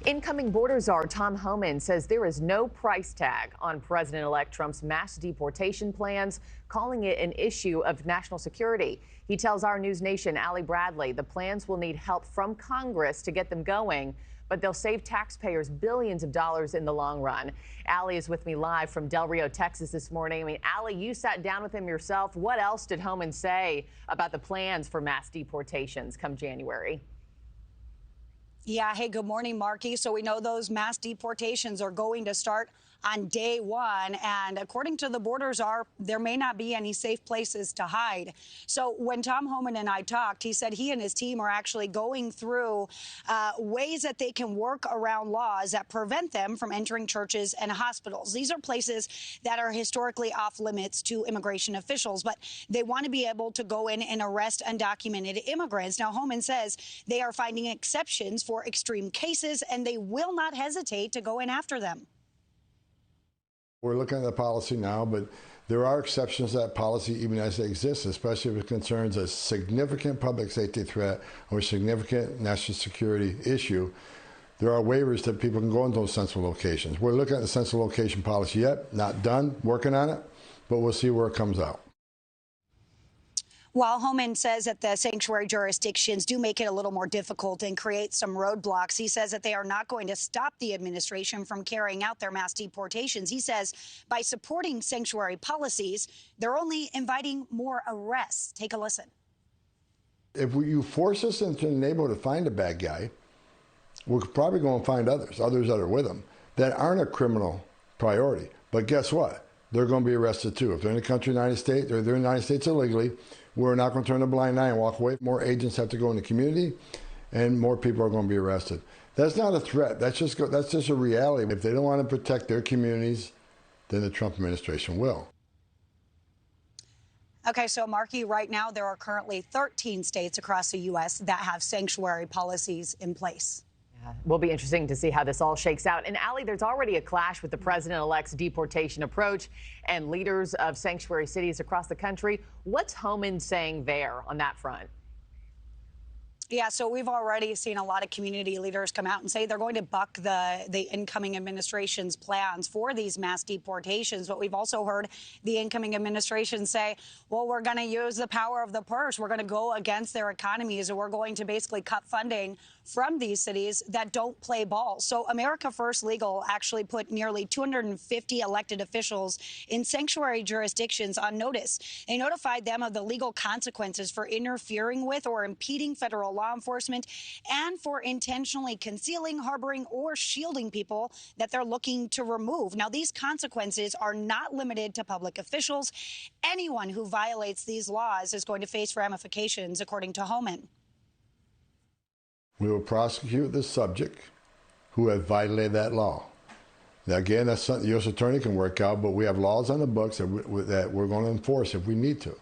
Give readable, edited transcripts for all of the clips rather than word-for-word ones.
Incoming border czar Tom Homan says there is no price tag on President-elect Trump's mass deportation plans, calling it an issue of national security. He tells our NewsNation Allie Bradley the plans will need help from Congress to get them going, but they'll save taxpayers billions of dollars in the long run. Allie is with me live from Del Rio, Texas this morning. Allie, you sat down with him yourself. What else did Homan say about the plans for mass deportations come January? Yeah. Hey, good morning, Markie. So we know those mass deportations are going to start on day one. And according to the border czar, there may not be any safe places to hide. So when Tom Homan and I talked, he said he and his team are actually going through ways that they can work around laws that prevent them from entering churches and hospitals. These are places that are historically off limits to immigration officials, but they want to be able to go in and arrest undocumented immigrants. Now, Homan says they are finding exceptions for extreme cases, and they will not hesitate to go in after them. We're looking at the policy now, but there are exceptions to that policy even as it exists, especially if it concerns a significant public safety threat or significant national security issue. There are waivers that people can go into those sensible locations. We're looking at the sensible location policy yet, not done, working on it, but we'll see where it comes out. While Homan says that the sanctuary jurisdictions do make it a little more difficult and create some roadblocks, he says that they are not going to stop the administration from carrying out their mass deportations. He says by supporting sanctuary policies, they're only inviting more arrests. Take a listen. If you force us into the neighborhood to find a bad guy, we're probably going to find others that are with him that aren't a criminal priority. But guess what? They're going to be arrested too. If they're in the country, United States, or they're in the United States illegally, we're not going to turn a blind eye and walk away. More agents have to go in the community, and more people are going to be arrested. That's not a threat. That's just a reality. If they don't want to protect their communities, then the Trump administration will. Okay, so Markie, right now there are currently 13 states across the U.S. that have sanctuary policies in place. Will be interesting to see how this all shakes out. And Allie, there's already a clash with the president-elect's deportation approach and leaders of sanctuary cities across the country. What's Homan saying there on that front? Yeah, so we've already seen a lot of community leaders come out and say they're going to buck the incoming administration's plans for these mass deportations. But we've also heard the incoming administration say, well, we're going to use the power of the purse. We're going to go against their economies, and we're going to basically cut funding from these cities that don't play ball. So America First Legal actually put nearly 250 elected officials in sanctuary jurisdictions on notice. They notified them of the legal consequences for interfering with or impeding federal law enforcement and for intentionally concealing, harboring, or shielding people that they're looking to remove. Now, these consequences are not limited to public officials. Anyone who violates these laws is going to face ramifications, according to Homan. We will prosecute the subject who has violated that law. Now, again, that's something the U.S. Attorney can work out, but we have laws on the books that we're going to enforce if we need to.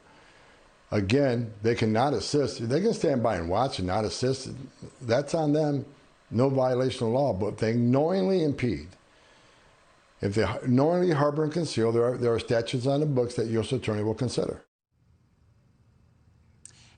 Again, they cannot assist. They can stand by and watch and not assist. That's on them. No violation of law. But if they knowingly impede, if they knowingly harbor and conceal, there are statutes on the books that U.S. Attorney will consider.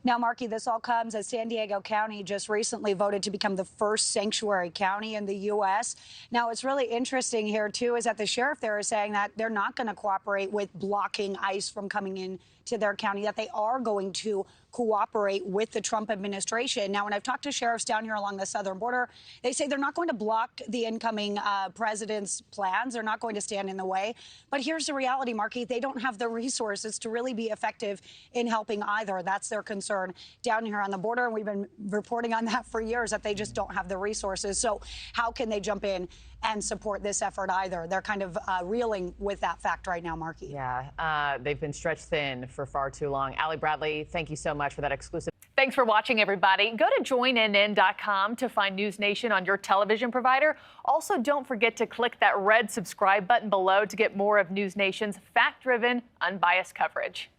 Now, Markie, this all comes as San Diego County just recently voted to become the first sanctuary county in the U.S. Now, what's really interesting here, too, is that the sheriff there is saying that they're not going to cooperate with blocking ICE from coming in to their county, that they are going to cooperate with the Trump administration. Now, when I've talked to sheriffs down here along the southern border, they say they're not going to block the incoming president's plans. They're not going to stand in the way. But here's the reality, Markie. They don't have the resources to really be effective in helping either. That's their concern down here on the border. And we've been reporting on that for years, that they just don't have the resources. So how can they jump in and support this effort either? They're kind of reeling with that fact right now, Markie. Yeah, they've been stretched thin for far too long. Allie Bradley, thank you so much for that exclusive. Thanks for watching, everybody. Go to joinnn.com to find NewsNation on your television provider. Also, don't forget to click that red subscribe button below to get more of NewsNation's fact-driven, unbiased coverage.